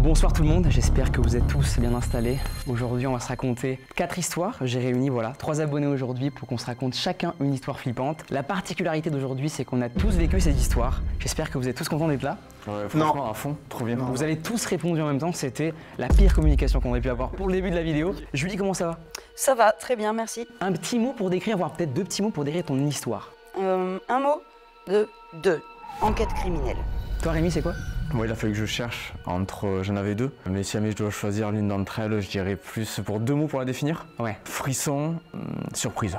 Bonsoir tout le monde, j'espère que vous êtes tous bien installés. Aujourd'hui on va se raconter 4 histoires. J'ai réuni 3 abonnés aujourd'hui pour qu'on se raconte chacun une histoire flippante. La particularité d'aujourd'hui c'est qu'on a tous vécu ces histoires. J'espère que vous êtes tous contents d'être là. Ouais, franchement, à fond, trop bien. Vous avez tous répondu en même temps, c'était la pire communication qu'on aurait pu avoir pour le début de la vidéo. Julie, comment ça va? Ça va, très bien, merci. Un petit mot pour décrire, voire peut-être 2 petits mots pour décrire ton histoire. Un mot de 2. Enquête criminelle. Toi Rémi, c'est quoi? Moi, il a fallu que je cherche entre. J'en avais 2, mais si jamais je dois choisir l'une d'entre elles, je dirais plus pour 2 mots pour la définir. Ouais. Frisson, surprise.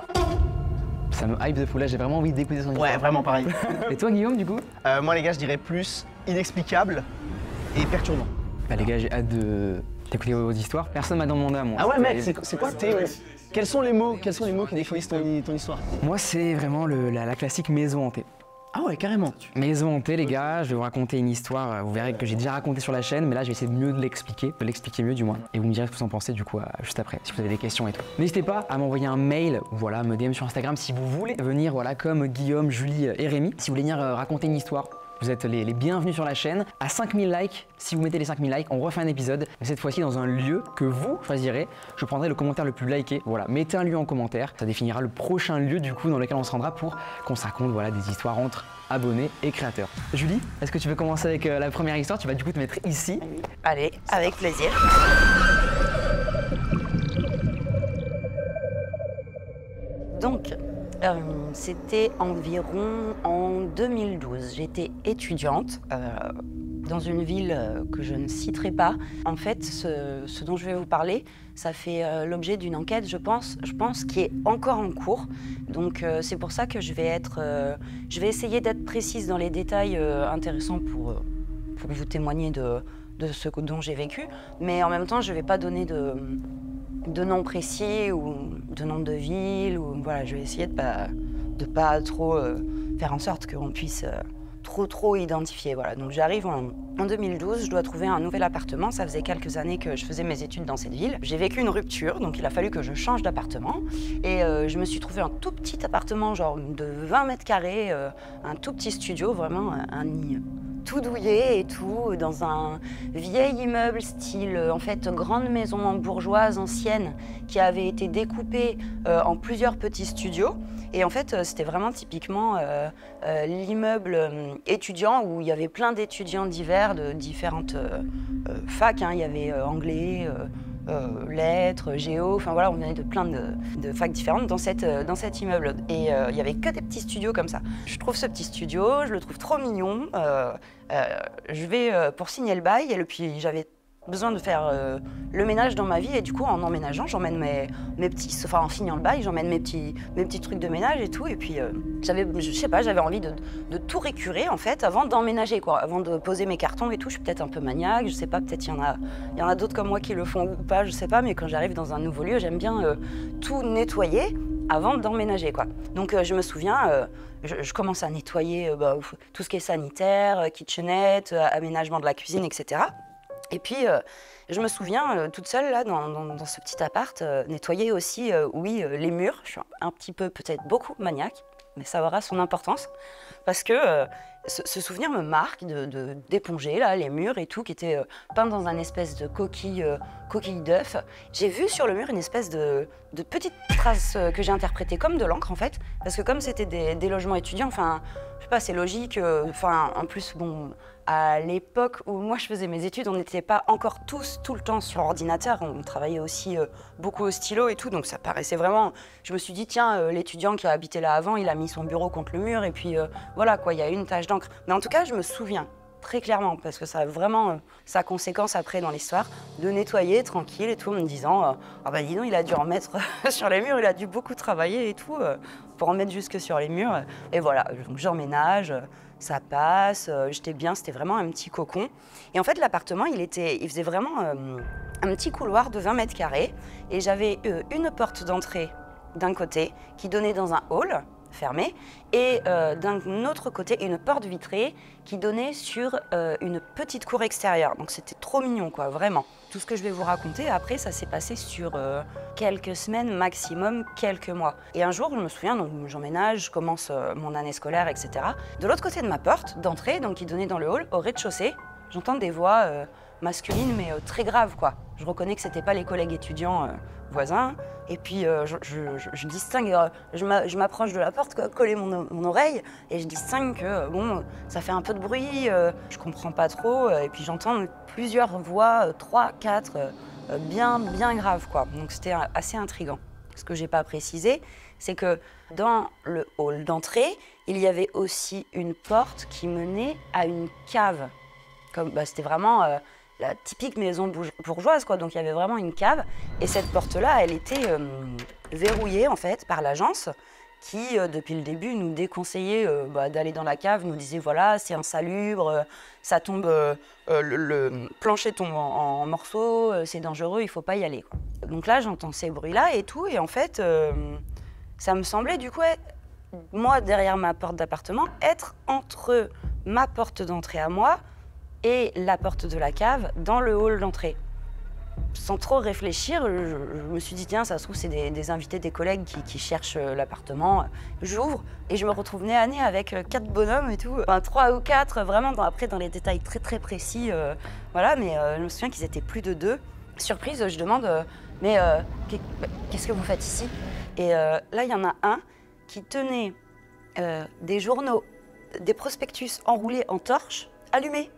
Ça me hype de fou, là j'ai vraiment envie d'écouter son histoire. Ouais, vraiment pareil. Et toi Guillaume, du coup? Moi, les gars, je dirais plus inexplicable et perturbant. Bah les gars, j'ai hâte d'écouter vos histoires. Personne m'a demandé à moi. Ah ouais, mec, c'est quoi tes. Quels sont les mots qui définissent ton histoire? Moi, c'est vraiment la classique maison hantée. Ah ouais, carrément. Maison hantée, les gars, je vais vous raconter une histoire, vous verrez que j'ai déjà raconté sur la chaîne, mais là, je vais essayer de l'expliquer mieux du moins. Et vous me direz ce que vous en pensez du coup juste après, si vous avez des questions et tout. N'hésitez pas à m'envoyer un mail, voilà, me DM sur Instagram si vous voulez venir, voilà, comme Guillaume, Julie et Rémi. Si vous voulez venir raconter une histoire, vous êtes les bienvenus sur la chaîne. À 5000 likes, si vous mettez les 5000 likes, on refait un épisode, mais cette fois-ci dans un lieu que vous choisirez. Je prendrai le commentaire le plus liké. Voilà, mettez un lieu en commentaire. Ça définira le prochain lieu du coup dans lequel on se rendra pour qu'on se raconte des histoires entre abonnés et créateurs. Julie, est-ce que tu veux commencer avec la première histoire? Tu vas du coup te mettre ici. Allez, avec plaisir. Donc, c'était environ en 2012. J'étais étudiante dans une ville que je ne citerai pas. En fait, ce dont je vais vous parler, ça fait l'objet d'une enquête, je pense, qui est encore en cours. Donc c'est pour ça que je vais essayer d'être précise dans les détails intéressants pour vous témoigner de ce dont j'ai vécu. Mais en même temps, je ne vais pas donner de nom précis ou de nom de ville. Ou, voilà, je vais essayer de pas trop faire en sorte qu'on puisse trop identifier. Voilà. Donc j'arrive en 2012, je dois trouver un nouvel appartement. Ça faisait quelques années que je faisais mes études dans cette ville. J'ai vécu une rupture, donc il a fallu que je change d'appartement. Et je me suis trouvé un tout petit appartement, genre de 20 mètres carrés, un tout petit studio, vraiment un nid tout douillet et tout, dans un vieil immeuble style, en fait, grande maison bourgeoise ancienne qui avait été découpée en plusieurs petits studios. Et en fait, c'était vraiment typiquement l'immeuble étudiant où il y avait plein d'étudiants divers de différentes facs. Il y avait anglais, lettres, géo, enfin voilà, on venait de plein de facs différentes dans cet immeuble. Et il n'y avait que des petits studios comme ça. Je trouve ce petit studio, je le trouve trop mignon. Je vais pour signer le bail et puis j'avais besoin de faire le ménage dans ma vie et du coup en emménageant j'emmène mes petits, enfin en signant le bail j'emmène mes petits trucs de ménage et tout et puis j'avais envie de tout récurer en fait avant d'emménager quoi, avant de poser mes cartons et tout. Je suis peut-être un peu maniaque, je sais pas, peut-être il y en a d'autres comme moi qui le font ou pas, je sais pas, mais quand j'arrive dans un nouveau lieu j'aime bien tout nettoyer avant d'emménager quoi. Donc je me souviens, je commence à nettoyer tout ce qui est sanitaire, kitchenette, aménagement de la cuisine, etc. Et puis, je me souviens, toute seule, là, dans ce petit appart, nettoyer aussi, les murs. Je suis un petit peu, peut-être beaucoup maniaque, mais ça aura son importance. Parce que ce souvenir me marque d'éponger, là, les murs et tout, qui étaient peints dans un espèce de coquille d'œuf. J'ai vu sur le mur une espèce de petite trace que j'ai interprétée comme de l'encre, en fait. Parce que comme c'était des logements étudiants, enfin, je sais pas, c'est logique. Enfin, en plus, bon... À l'époque où moi je faisais mes études, on n'était pas encore tous tout le temps sur ordinateur, on travaillait aussi beaucoup au stylo et tout, donc ça paraissait vraiment... Je me suis dit, tiens, l'étudiant qui a habité là avant, il a mis son bureau contre le mur et puis voilà quoi, il y a une tache d'encre. Mais en tout cas, je me souviens très clairement, parce que ça a vraiment sa conséquence après dans l'histoire, de nettoyer tranquille et tout, en me disant, ah bah dis donc, il a dû en mettre sur les murs, il a dû beaucoup travailler et tout, pour en mettre jusque sur les murs. Et voilà, donc j'emménage. Ça passe, j'étais bien, c'était vraiment un petit cocon. Et en fait, l'appartement, il faisait vraiment un petit couloir de 20 mètres carrés. Et j'avais une porte d'entrée d'un côté qui donnait dans un hall fermé. Et d'un autre côté, une porte vitrée qui donnait sur une petite cour extérieure. Donc c'était trop mignon, quoi, vraiment. Tout ce que je vais vous raconter, après, ça s'est passé sur quelques semaines, maximum quelques mois. Et un jour, je me souviens, donc j'emménage, je commence mon année scolaire, etc. De l'autre côté de ma porte d'entrée, donc qui donnait dans le hall, au rez-de-chaussée, j'entends des voix masculine, mais très grave, quoi. Je reconnais que c'était pas les collègues étudiants voisins. Et puis je distingue, je m'approche de la porte, quoi, coller mon oreille, et je distingue que bon, ça fait un peu de bruit, je comprends pas trop, et puis j'entends plusieurs voix, 3, 4, bien graves, quoi. Donc c'était assez intriguant. Ce que j'ai pas précisé, c'est que dans le hall d'entrée, il y avait aussi une porte qui menait à une cave. C'était vraiment la typique maison bourgeoise, quoi. Donc il y avait vraiment une cave. Et cette porte-là, elle était verrouillée, en fait, par l'agence qui, depuis le début, nous déconseillait d'aller dans la cave, nous disait, voilà, c'est insalubre, ça tombe, le plancher tombe en morceaux, c'est dangereux, il faut pas y aller, quoi. Donc là, j'entends ces bruits-là et tout, et en fait, ça me semblait, du coup, moi, derrière ma porte d'appartement, être entre ma porte d'entrée à moi et la porte de la cave dans le hall d'entrée. Sans trop réfléchir, je me suis dit, tiens, ça se trouve, c'est des invités, des collègues qui cherchent l'appartement. J'ouvre et je me retrouve nez à nez avec 4 bonhommes et tout. Enfin, 3 ou 4, vraiment, après, dans les détails très précis. Voilà, mais je me souviens qu'ils étaient plus de 2. Surprise, je demande, mais qu'est-ce que vous faites ici? Et là, il y en a un qui tenait des journaux, des prospectus enroulés en torche, allumés.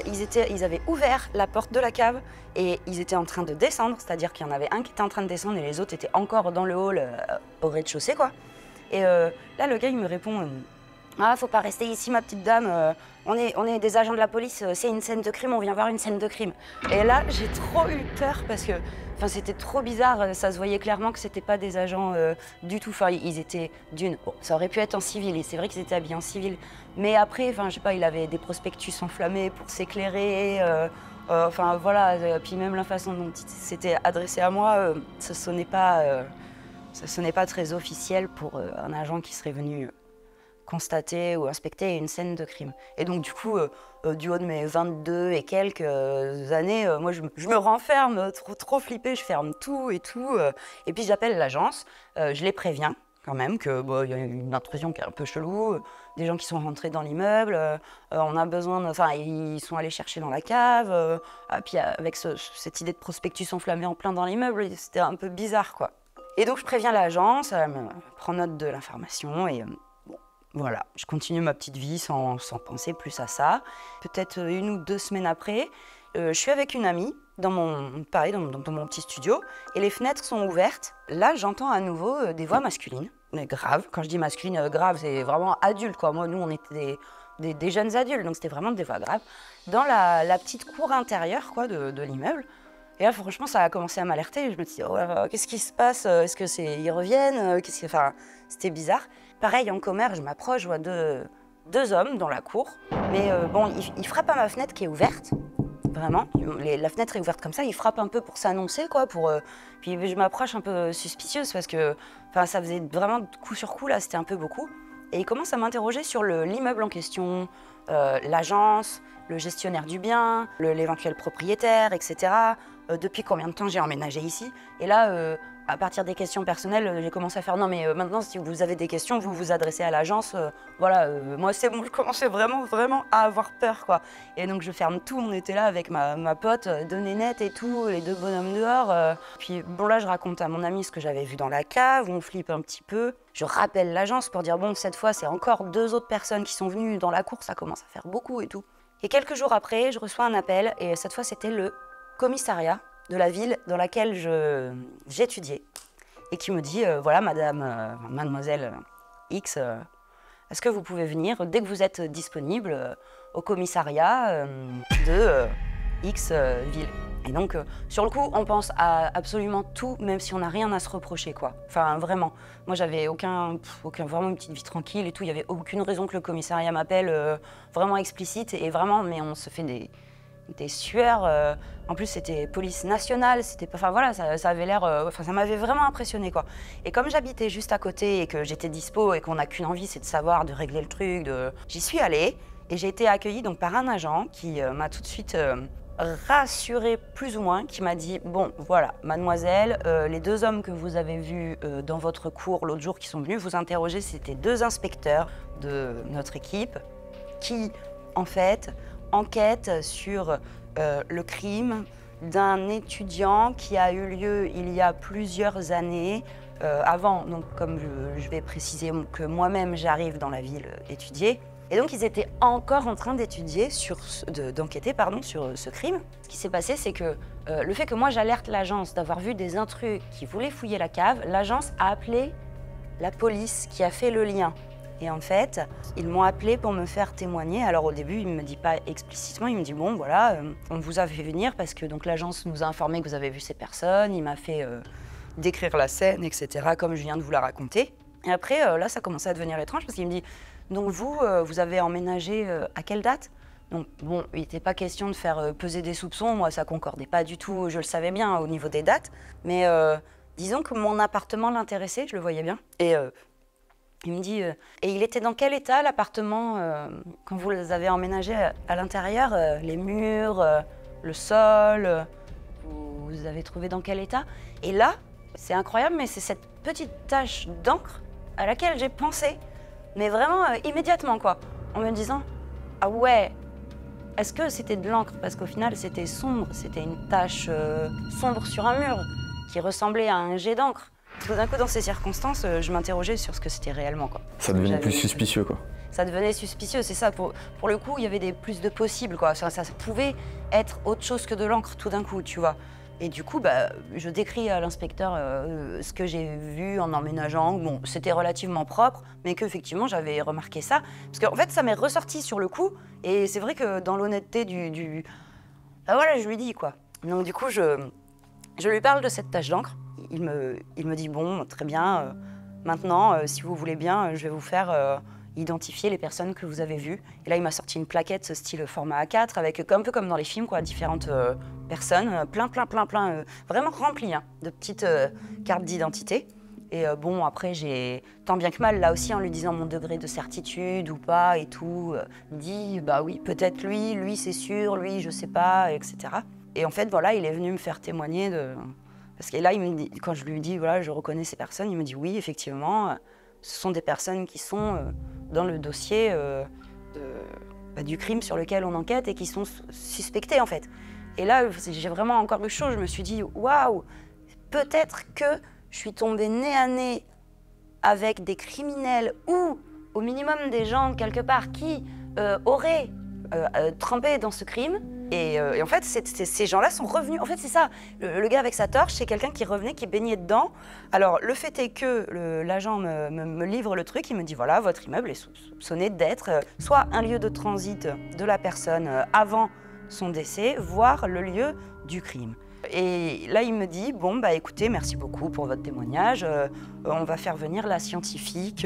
Ils avaient ouvert la porte de la cave et ils étaient en train de descendre, c'est-à-dire qu'il y en avait un qui était en train de descendre et les autres étaient encore dans le hall au rez-de-chaussée, quoi. Et là, le gars, il me répond ah, faut pas rester ici, ma petite dame, on est des agents de la police, c'est une scène de crime, on vient voir une scène de crime. Et là, j'ai trop eu peur parce que c'était trop bizarre, ça se voyait clairement que c'était pas des agents du tout. Enfin, ils étaient d'une. Bon, ça aurait pu être en civil, et c'est vrai qu'ils étaient habillés en civil. Mais après, je sais pas, il avait des prospectus enflammés pour s'éclairer. Enfin, voilà. Puis même la façon dont il s'était adressé à moi, ça sonnait pas très officiel pour un agent qui serait venu constater ou inspecter une scène de crime. Et donc, du coup, du haut de mes 22 et quelques années, moi, je me renferme, trop flippée, je ferme tout et tout. Et puis, j'appelle l'agence, je les préviens quand même qu'il y a une intrusion qui est un peu chelou, des gens qui sont rentrés dans l'immeuble, on a besoin de... Enfin, ils sont allés chercher dans la cave, puis avec cette idée de prospectus enflammé en plein dans l'immeuble, c'était un peu bizarre, quoi. Et donc, je préviens l'agence, elle me prend note de l'information et... Voilà, je continue ma petite vie sans penser plus à ça. Peut-être 1 ou 2 semaines après, je suis avec une amie dans mon petit studio et les fenêtres sont ouvertes. Là, j'entends à nouveau des voix masculines, mais graves. Quand je dis masculine, grave, c'est vraiment adulte, quoi. Moi, nous, on était des jeunes adultes, donc c'était vraiment des voix graves. Dans la petite cour intérieure, quoi, de l'immeuble. Et là, franchement, ça a commencé à m'alerter. Je me suis dit, oh, qu'est-ce qui se passe? Est-ce que ils reviennent? C'était bizarre. Pareil, en commerce, je m'approche, je vois deux hommes dans la cour. Mais bon, ils frappent à ma fenêtre qui est ouverte. Vraiment. La fenêtre est ouverte comme ça, ils frappent un peu pour s'annoncer, quoi. Puis je m'approche un peu suspicieuse parce que ça faisait vraiment coup sur coup, là, c'était un peu beaucoup. Et ils commencent à m'interroger sur l'immeuble en question, l'agence, le gestionnaire du bien, l'éventuel propriétaire, etc. Depuis combien de temps j'ai emménagé ici. Et là, à partir des questions personnelles, j'ai commencé à faire non mais maintenant si vous avez des questions, vous vous adressez à l'agence. Voilà, moi c'est bon, je commençais vraiment à avoir peur, quoi. Et donc je ferme tout, on était là avec ma pote, 2 nénettes et tout, les 2 bonhommes dehors. Puis bon là je raconte à mon ami ce que j'avais vu dans la cave, on flippe un petit peu. Je rappelle l'agence pour dire bon cette fois c'est encore 2 autres personnes qui sont venues dans la cour, ça commence à faire beaucoup et tout. Et quelques jours après, je reçois un appel et cette fois c'était le commissariat de la ville dans laquelle j'étudiais et qui me dit voilà mademoiselle X, est-ce que vous pouvez venir dès que vous êtes disponible au commissariat de X ville. Et donc sur le coup on pense à absolument tout même si on n'a rien à se reprocher, quoi. Enfin vraiment, moi j'avais aucun vraiment une petite vie tranquille et tout, il n'y avait aucune raison que le commissariat m'appelle vraiment explicite et vraiment mais on se fait des sueurs. En plus, c'était police nationale, enfin voilà, ça avait l'air, ça m'avait vraiment impressionné, quoi. Et comme j'habitais juste à côté et que j'étais dispo et qu'on n'a qu'une envie, c'est de savoir, de régler le truc, j'y suis allée et j'ai été accueillie donc par un agent qui m'a tout de suite rassurée plus ou moins, qui m'a dit bon, voilà, mademoiselle, les 2 hommes que vous avez vus dans votre cour l'autre jour qui sont venus vous interroger, c'était 2 inspecteurs de notre équipe qui, en fait, enquête sur le crime d'un étudiant qui a eu lieu il y a plusieurs années. Avant, donc, comme je vais préciser que moi-même j'arrive dans la ville étudier. Et donc ils étaient encore en train d'étudier, d'enquêter sur ce crime. Ce qui s'est passé, c'est que le fait que moi j'alerte l'agence d'avoir vu des intrus qui voulaient fouiller la cave, l'agence a appelé la police qui a fait le lien. Et en fait, ils m'ont appelé pour me faire témoigner. Alors au début, il ne me dit pas explicitement, il me dit bon voilà, on vous a fait venir parce que donc l'agence nous a informé que vous avez vu ces personnes, il m'a fait décrire la scène, etc., comme je viens de vous la raconter. Et après, là, ça commençait à devenir étrange parce qu'il me dit donc vous avez emménagé à quelle date? Donc bon, il n'était pas question de faire peser des soupçons, moi ça concordait pas du tout, je le savais bien au niveau des dates, mais disons que mon appartement l'intéressait, je le voyais bien. Et il me dit, et il était dans quel état l'appartement quand vous avez emménagé à l'intérieur, les murs, le sol, vous avez trouvé dans quel état? Et là, c'est incroyable, mais c'est cette petite tache d'encre à laquelle j'ai pensé, mais vraiment immédiatement quoi, en me disant, ah ouais, est-ce que c'était de l'encre? Parce qu'au final, c'était sombre, c'était une tache sombre sur un mur qui ressemblait à un jet d'encre. Tout d'un coup, dans ces circonstances, je m'interrogeais sur ce que c'était réellement, quoi. Ça devenait plus suspicieux, quoi. Ça devenait suspicieux, c'est ça. Pour le coup, il y avait plus de possibles, quoi. Ça pouvait être autre chose que de l'encre, tout d'un coup, tu vois. Et du coup, je décris à l'inspecteur ce que j'ai vu en emménageant. Bon, c'était relativement propre, mais qu'effectivement, j'avais remarqué ça. Parce qu'en fait, ça m'est ressorti sur le coup. Et c'est vrai que dans l'honnêteté voilà, je lui dis, quoi. Donc du coup, je lui parle de cette tache d'encre. Il me dit, bon, très bien, maintenant, si vous voulez bien, je vais vous faire identifier les personnes que vous avez vues. Et là, il m'a sorti une plaquette style format A4, avec un peu comme dans les films, quoi, différentes personnes, plein, vraiment rempli hein, de petites cartes d'identité. Et bon, après, j'ai, tant bien que mal, là aussi, en lui disant mon degré de certitude ou pas et tout, dit, bah oui, peut-être lui c'est sûr, lui, je sais pas, etc. Et en fait, voilà, il est venu me faire témoigner de... Parce que là, il me dit, quand je lui dis, voilà, je reconnais ces personnes, il me dit, oui, effectivement, ce sont des personnes qui sont dans le dossier du crime sur lequel on enquête et qui sont suspectées, en fait. Et là, j'ai vraiment encore eu chaud, je me suis dit, waouh, peut-être que je suis tombée nez à nez avec des criminels ou, au minimum, des gens, quelque part, qui auraient trempé dans ce crime. Et en fait, ces gens-là sont revenus. En fait, c'est ça. Le gars avec sa torche, c'est quelqu'un qui revenait, qui baignait dedans. Alors, le fait est que l'agent me livre le truc. Il me dit, voilà, votre immeuble est soupçonné d'être soit un lieu de transit de la personne avant son décès, voire le lieu du crime. Et là, il me dit, bon, bah écoutez, merci beaucoup pour votre témoignage. On va faire venir la scientifique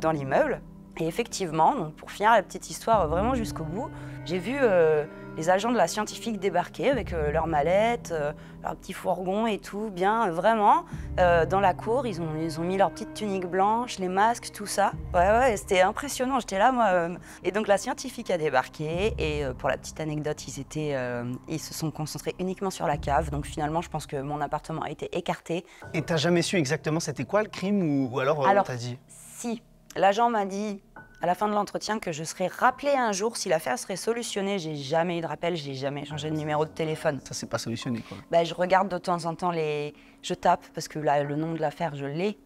dans l'immeuble. Et effectivement, donc pour finir la petite histoire vraiment jusqu'au bout, j'ai vu les agents de la scientifique débarquer avec leurs mallettes, leurs petits fourgons et tout, bien vraiment. Dans la cour, ils ont mis leurs petites tuniques blanches, les masques, tout ça. Ouais, c'était impressionnant, j'étais là, moi. Et donc la scientifique a débarqué et pour la petite anecdote, ils se sont concentrés uniquement sur la cave. Donc finalement, je pense que mon appartement a été écarté. Et t'as jamais su exactement c'était quoi le crime ou alors on t'a dit? Si, l'agent m'a dit à la fin de l'entretien que je serais rappelée un jour si l'affaire serait solutionnée. J'ai jamais eu de rappel, j'ai jamais changé de numéro de téléphone. Ça, c'est pas solutionné, quoi. Bah, je regarde de temps en temps je tape parce que là, le nom de l'affaire, je l'ai.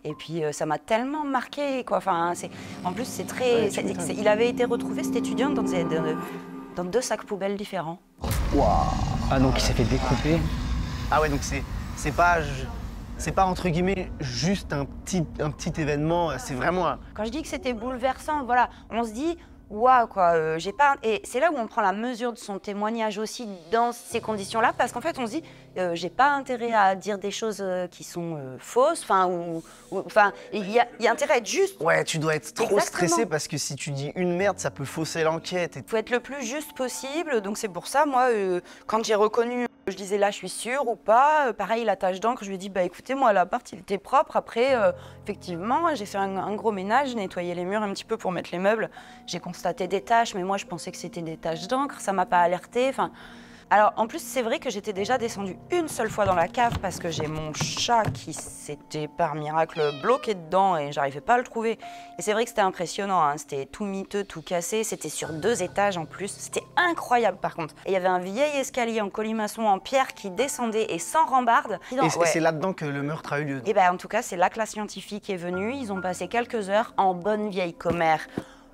Et puis, ça m'a tellement marqué, quoi. Enfin, en plus, c'est très... il avait été retrouvé, cet étudiant, dans 2 sacs poubelles différents. Waouh. Ah, donc il s'est fait découper. Ah ouais, donc c'est pas entre guillemets juste un petit événement, c'est vraiment... Quand je dis que c'était bouleversant, voilà, on se dit, waouh, quoi, j'ai pas... Et c'est là où on prend la mesure de son témoignage aussi dans ces conditions-là, parce qu'en fait, on se dit, j'ai pas intérêt à dire des choses qui sont fausses, enfin, il y a intérêt à être juste. Ouais, tu dois être trop Exactement. stressé parce que si tu dis une merde, ça peut fausser l'enquête. Il faut être le plus juste possible, donc c'est pour ça, moi, quand j'ai reconnu, je disais là, je suis sûre ou pas. Pareil, la tache d'encre, je lui ai dit, bah écoutez, moi, l'appart, il était propre. Après, effectivement, j'ai fait un gros ménage, j'ai nettoyé les murs un petit peu pour mettre les meubles. J'ai constaté des taches, mais moi, je pensais que c'était des taches d'encre, ça m'a pas alerté. Enfin, Alors, en plus, c'est vrai que j'étais déjà descendue une seule fois dans la cave parce que j'ai mon chat qui s'était par miracle bloqué dedans et j'arrivais pas à le trouver. Et c'est vrai que c'était impressionnant, hein. C'était tout miteux, tout cassé. C'était sur 2 étages en plus. C'était incroyable par contre. Et il y avait un vieil escalier en colimaçon en pierre qui descendait et sans rambarde. Et c'est là-dedans que le meurtre a eu lieu. Et ben, en tout cas, c'est là que la scientifique est venue. Ils ont passé quelques heures en bonne vieille commère.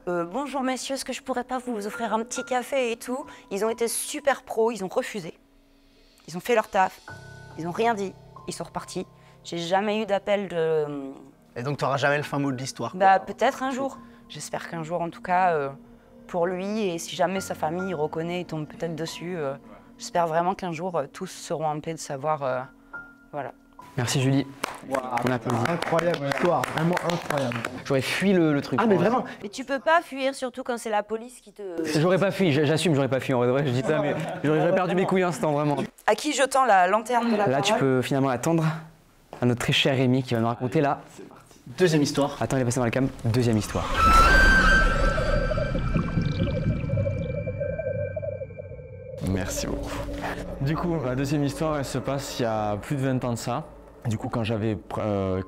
Bonjour messieurs, est-ce que je pourrais pas vous offrir un petit café et tout? Ils ont été super pros, ils ont refusé. Ils ont fait leur taf, ils ont rien dit, ils sont repartis. J'ai jamais eu d'appel de... Et donc tu n'auras jamais le fin mot de l'histoire? Bah peut-être un jour. J'espère qu'un jour en tout cas, pour lui, et si jamais sa famille reconnaît et tombe peut-être dessus, j'espère vraiment qu'un jour tous seront en paix de savoir... voilà. Merci Julie. Wow. On applaudit. Incroyable histoire, vraiment incroyable. J'aurais fui le truc. Ah mais vraiment? Mais tu peux pas fuir, surtout quand c'est la police qui te... J'aurais pas fui, j'assume, j'aurais pas fui en vrai, je dis ça, mais j'aurais perdu mes couilles un instant, vraiment. À qui je tends la lanterne de la Là, tu parole? peux finalement attendre à notre très cher Rémi qui va nous raconter là. Deuxième histoire. Attends, il est passé dans la cam. Deuxième histoire. Merci beaucoup. Du coup, ma deuxième histoire, elle se passe il y a plus de 20 ans de ça. Du coup, quand j'avais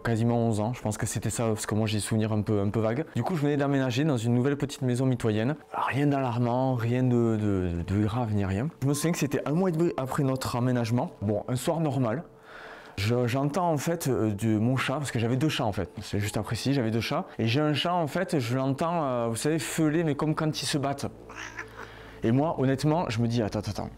quasiment 11 ans, je pense que c'était ça, parce que moi j'ai des souvenirs un peu vagues. Du coup, je venais d'aménager dans une nouvelle petite maison mitoyenne. Rien d'alarmant, rien de grave ni rien. Je me souviens que c'était 1 mois et demi après notre aménagement. Bon, un soir normal. J'entends en fait mon chat, parce que j'avais 2 chats en fait, c'est juste à préciser, j'avais 2 chats. Et j'ai un chat en fait, je l'entends, vous savez, feuler, mais comme quand ils se battent. Et moi, honnêtement, je me dis, attends.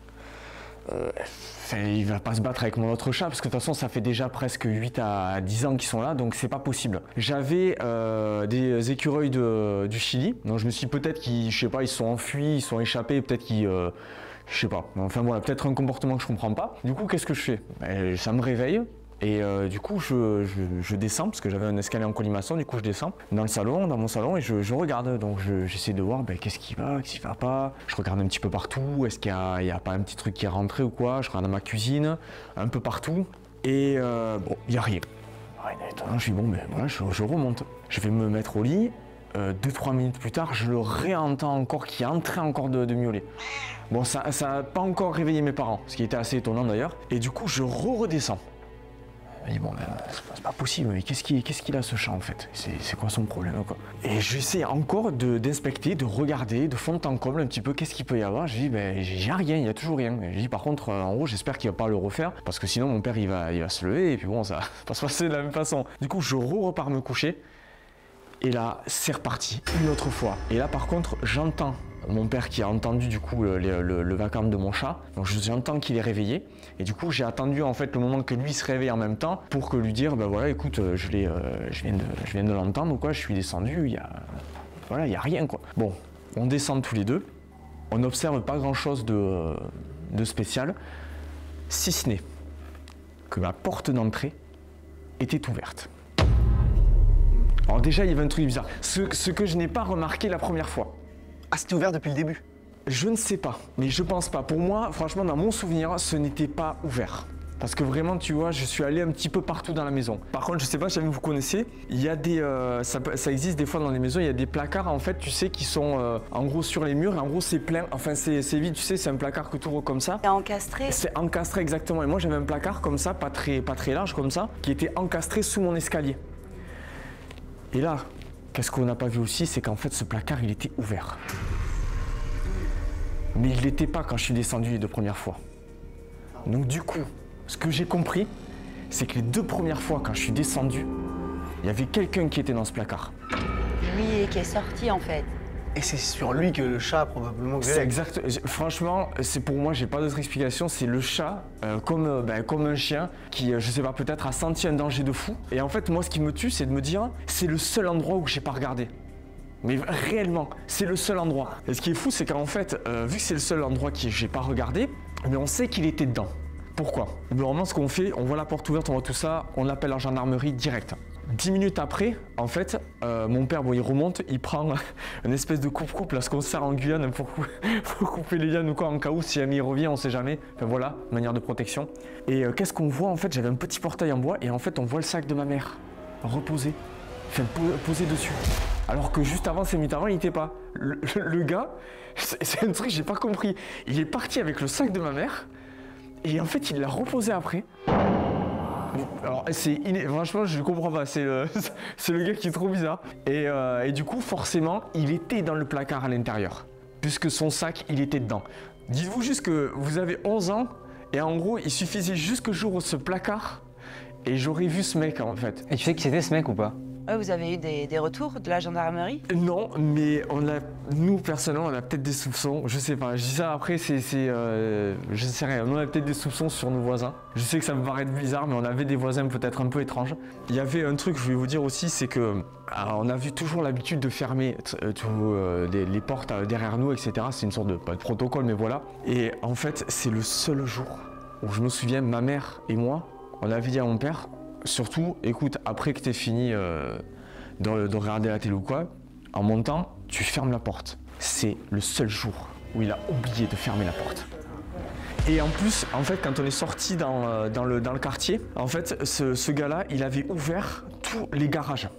Il va pas se battre avec mon autre chat parce que de toute façon ça fait déjà presque 8 à 10 ans qu'ils sont là, donc c'est pas possible. J'avais des écureuils du Chili, donc je me suis dit peut-être qu'ils, je sais pas, ils sont enfuis, ils sont échappés, peut-être qu'ils, je sais pas. Enfin voilà, peut-être un comportement que je comprends pas. Du coup, qu'est-ce que je fais? Ça me réveille. Et du coup, je descends, parce que j'avais un escalier en colimaçon, du coup je descends dans mon salon et je regarde. Donc j'essaie de voir qu'est-ce qui va pas. Je regarde un petit peu partout, est-ce qu'il y a pas un petit truc qui est rentré ou quoi. Je regarde dans ma cuisine, un peu partout. Et bon, il n'y a rien. Rien d'étonnant, je dis bon, voilà, je remonte. Je vais me mettre au lit. 2-3 minutes plus tard, je le réentends encore, qui est en train encore de miauler. Bon, ça n'a pas encore réveillé mes parents, ce qui était assez étonnant d'ailleurs. Et du coup, je redescends. Je me dis, bon, c'est pas possible, mais qu'est-ce qu'il a ce chat en fait? C'est quoi son problème quoi? Et j'essaie encore d'inspecter, de regarder, de fond en comble un petit peu qu'est-ce qu'il peut y avoir. Je dis, j'ai rien, il y a toujours rien. Et je dis, par contre, en haut, j'espère qu'il va pas le refaire, parce que sinon mon père il va se lever et puis bon, ça va se passer de la même façon. Du coup, je repars me coucher. Et là, c'est reparti, une autre fois. Et là, par contre, j'entends mon père qui a entendu du coup le vacarme de mon chat. Donc j'entends qu'il est réveillé. Et du coup, j'ai attendu en fait le moment que lui se réveille en même temps pour lui dire, voilà, écoute, je viens de l'entendre, quoi. Je suis descendu, il y a rien, quoi. Bon, on descend tous les deux. On n'observe pas grand-chose de spécial, si ce n'est que ma porte d'entrée était ouverte. Alors déjà, il y avait un truc bizarre. Ce que je n'ai pas remarqué la première fois. Ah, c'était ouvert depuis le début? Je ne sais pas, mais je pense pas. Pour moi, franchement, dans mon souvenir, ce n'était pas ouvert. Parce que vraiment, tu vois, je suis allé un petit peu partout dans la maison. Par contre, je sais pas si vous connaissez, il y a des, ça existe des fois dans les maisons, il y a des placards en fait, tu sais, qui sont en gros sur les murs. Et en gros, c'est plein, enfin c'est vide, tu sais, c'est un placard que tu ouvres comme ça. C'est encastré. C'est encastré exactement. Et moi, j'avais un placard comme ça, pas très large comme ça, qui était encastré sous mon escalier. Et là, qu'est-ce qu'on n'a pas vu aussi, c'est qu'en fait, ce placard, il était ouvert. Mais il ne l'était pas quand je suis descendu les 2 premières fois. Donc du coup, ce que j'ai compris, c'est que les 2 premières fois, quand je suis descendu, il y avait quelqu'un qui était dans ce placard. Lui qui est sorti en fait. Et c'est sur lui que le chat probablement... C'est exact. Franchement, c'est pour moi, j'ai pas d'autre explication. C'est le chat, comme un chien, qui, je sais pas, peut-être a senti un danger de fou. Et en fait, moi, ce qui me tue, c'est de me dire, c'est le seul endroit où j'ai pas regardé. Mais réellement, c'est le seul endroit. Et ce qui est fou, c'est qu'en fait, vu que c'est le seul endroit que j'ai pas regardé, mais on sait qu'il était dedans. Pourquoi? Normalement, ce qu'on fait, on voit la porte ouverte, on voit tout ça, on appelle la gendarmerie direct. 10 minutes après, en fait, mon père, il remonte, il prend une espèce de coupe-coupe, là, ce qu'on sert en Guyane pour couper les lianes ou quoi, en cas où, si jamais il revient, on sait jamais. Enfin voilà, manière de protection. Et qu'est-ce qu'on voit, en fait, j'avais un petit portail en bois, et en fait, on voit le sac de ma mère, reposé, enfin, posé dessus. Alors que juste avant, 5 minutes avant, il n'était pas. Le gars, c'est un truc que j'ai pas compris. Il est parti avec le sac de ma mère et en fait, il l'a reposé après. Alors, franchement, je ne comprends pas. C'est le gars qui est trop bizarre. Et du coup, forcément, il était dans le placard à l'intérieur, puisque son sac, il était dedans. Dites-vous juste que vous avez 11 ans et en gros, il suffisait juste que j'ouvre ce placard et j'aurais vu ce mec en fait. Et tu sais qui c'était ce mec ou pas? Ouais, vous avez eu des retours de la gendarmerie? Non, mais nous personnellement, on a peut-être des soupçons. Je sais pas, je dis ça après, je sais rien. Nous, on a peut-être des soupçons sur nos voisins. Je sais que ça me paraît bizarre, mais on avait des voisins peut-être un peu étranges. Il y avait un truc, je voulais vous dire aussi, c'est que on a toujours l'habitude de fermer les portes derrière nous, etc. C'est une sorte de, pas de protocole, mais voilà. Et en fait, c'est le seul jour où je me souviens, ma mère et moi, on avait dit à mon père, surtout, écoute, après que tu aies fini de regarder la télé ou quoi, en montant, tu fermes la porte. C'est le seul jour où il a oublié de fermer la porte. Et en plus, en fait, quand on est sorti dans le quartier, en fait, ce gars-là, il avait ouvert tous les garages.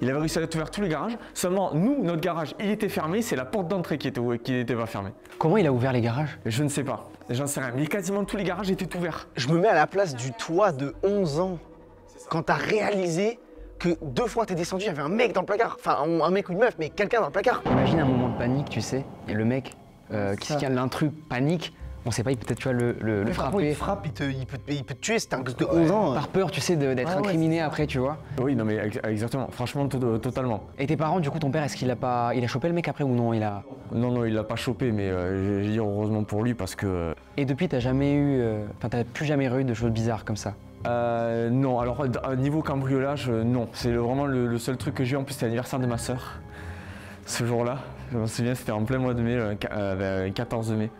Il avait réussi à ouvrir tous les garages. Seulement, nous, notre garage, il était fermé. C'est la porte d'entrée qui était pas fermée. Comment il a ouvert les garages? Je ne sais pas. J'en sais rien. Mais quasiment tous les garages étaient ouverts. Je me mets à la place du toi de 11 ans. Quand t'as réalisé que 2 fois t'es descendu, il y avait un mec dans le placard. Enfin, un mec ou une meuf, mais quelqu'un dans le placard. Imagine un moment de panique, tu sais, et le mec qui se calme, l'intrus panique. On sait pas, il peut peut-être le frapper. Il frappe, il peut te tuer, c'est un gosse de 11 ans. Par peur, tu sais, d'être incriminé après, tu vois. Oui, non mais exactement. Franchement, totalement. Et tes parents, du coup, ton père, est-ce qu'il a chopé le mec après ou non? Non, il l'a pas chopé, mais je veux dire heureusement pour lui parce que... Et depuis, t'as plus jamais eu de choses bizarres comme ça? Non, alors niveau cambriolage, non. C'est vraiment le seul truc que j'ai eu. En plus, c'était l'anniversaire de ma sœur. Ce jour-là, je me souviens, c'était en plein mois de mai, le 14 mai.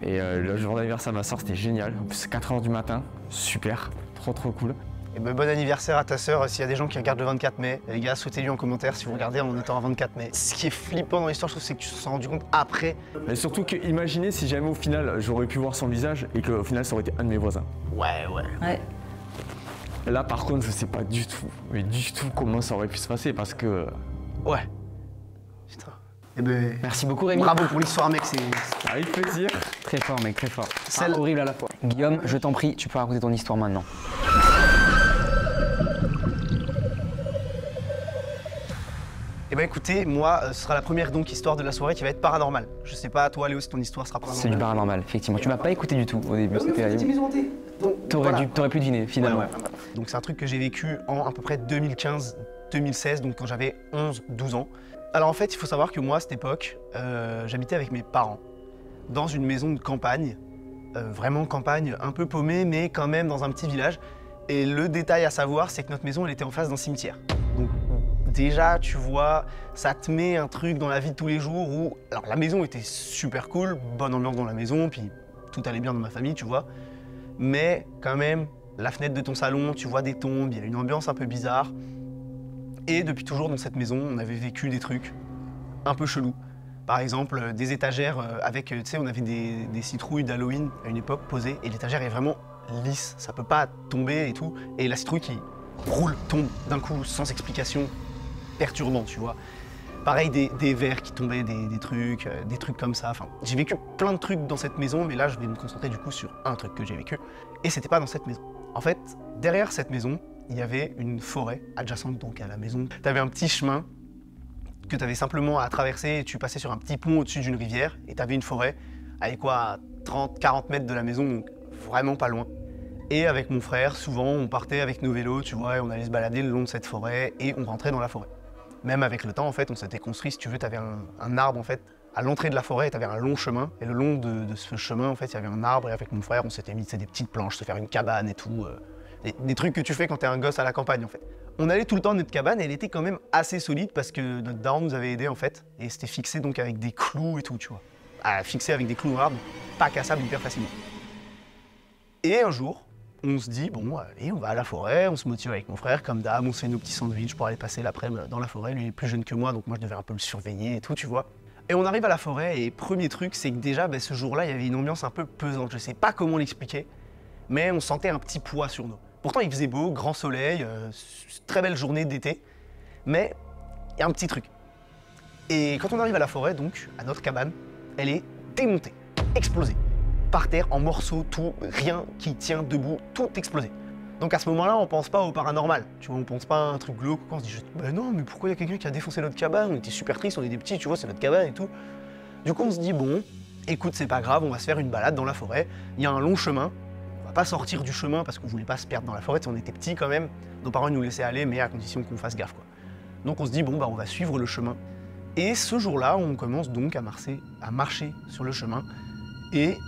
Et le jour d'anniversaire de ma sœur, c'était génial. En plus, c'est 4h du matin, super, trop cool. Et ben, bon anniversaire à ta sœur. S'il y a des gens qui regardent le 24 mai, les gars, souhaitez-lui en commentaire si vous regardez en étant un 24 mai. Ce qui est flippant dans l'histoire, je trouve, c'est que tu te sois rendu compte après. Mais surtout que, imaginez si jamais au final, j'aurais pu voir son visage et qu'au final, ça aurait été un de mes voisins. Ouais. Là, par contre, je sais pas du tout comment ça aurait pu se passer parce que... Ouais. Putain. Eh ben, Merci beaucoup, Rémi. bravo pour l'histoire, mec. C'est Avec plaisir. Très fort, mec, très fort. Celle- Horrible à la fois. Guillaume, je t'en prie, tu peux raconter ton histoire maintenant. Eh ben écoutez, moi, ce sera la première donc histoire de la soirée qui va être paranormale. Je sais pas, toi, Léo, si ton histoire sera paranormale. C'est du paranormal, effectivement. Tu m'as pas écouté du tout au début, c'était terrible. T'aurais pu deviner, finalement. Ouais. Donc c'est un truc que j'ai vécu en à peu près 2015-2016, donc quand j'avais 11-12 ans. Alors en fait, il faut savoir que moi, à cette époque, j'habitais avec mes parents dans une maison de campagne, vraiment campagne, un peu paumée, mais quand même dans un petit village. Et le détail à savoir, c'est que notre maison, elle était en face d'un cimetière. Donc déjà, tu vois, ça te met un truc dans la vie de tous les jours où... Alors la maison était super cool, bonne ambiance dans la maison, puis tout allait bien dans ma famille, tu vois. Mais quand même, la fenêtre de ton salon, tu vois des tombes, il y a une ambiance un peu bizarre. Et depuis toujours, dans cette maison, on avait vécu des trucs un peu chelous. Par exemple, des étagères avec, tu sais, on avait des citrouilles d'Halloween à une époque posées, et l'étagère est vraiment lisse, ça peut pas tomber et tout. Et la citrouille qui roule, tombe d'un coup, sans explication, perturbant, tu vois. Pareil, des verres qui tombaient, des trucs comme ça. Enfin, j'ai vécu plein de trucs dans cette maison, mais là, je vais me concentrer du coup sur un truc que j'ai vécu. Et c'était pas dans cette maison. En fait, derrière cette maison, il y avait une forêt adjacente donc à la maison. Tu avais un petit chemin que tu avais simplement à traverser. Tu passais sur un petit pont au-dessus d'une rivière et tu avais une forêt avec quoi, 30-40 mètres de la maison, donc vraiment pas loin. Et avec mon frère, souvent, on partait avec nos vélos, tu vois, et on allait se balader le long de cette forêt et on rentrait dans la forêt. Même avec le temps, en fait, on s'était construit, si tu veux, tu avais un arbre, en fait, à l'entrée de la forêt, tu avais un long chemin. Et le long de ce chemin, en fait, il y avait un arbre et avec mon frère, on s'était mis des petites planches, se faire une cabane et tout. Des trucs que tu fais quand t'es un gosse à la campagne, en fait. On allait tout le temps à notre cabane et elle était quand même assez solide parce que notre daron nous avait aidés, en fait. Et c'était fixé donc avec des clous et tout, tu vois. Fixé avec des clous dans l'arbre, pas cassable hyper facilement. Et un jour, on se dit, bon, allez, on va à la forêt, on se motive avec mon frère, comme d'hab, on se fait nos petits sandwichs pour aller passer l'après-midi dans la forêt. Lui, il est plus jeune que moi, donc moi, je devais un peu le surveiller et tout, tu vois. Et on arrive à la forêt, et premier truc, c'est que déjà, ce jour-là, il y avait une ambiance un peu pesante. Je sais pas comment l'expliquer, mais on sentait un petit poids sur nous. Pourtant, il faisait beau, grand soleil, très belle journée d'été. Mais il y a un petit truc. Et quand on arrive à la forêt, donc, à notre cabane, elle est démontée, explosée. Par terre, en morceaux, tout, rien qui tient debout, tout explosé. Donc à ce moment-là, on pense pas au paranormal, tu vois, on pense pas à un truc glauque, on se dit juste, bah non, mais pourquoi il y a quelqu'un qui a défoncé notre cabane, on était super tristes, on est des petits, tu vois, c'est notre cabane et tout. Du coup, on se dit, bon, écoute, c'est pas grave, on va se faire une balade dans la forêt, il y a un long chemin, on va pas sortir du chemin parce qu'on voulait pas se perdre dans la forêt, on était petits quand même, nos parents nous laissaient aller, mais à condition qu'on fasse gaffe, quoi. Donc on se dit, bon, bah on va suivre le chemin. Et ce jour-là, on commence donc à marcher sur le chemin, et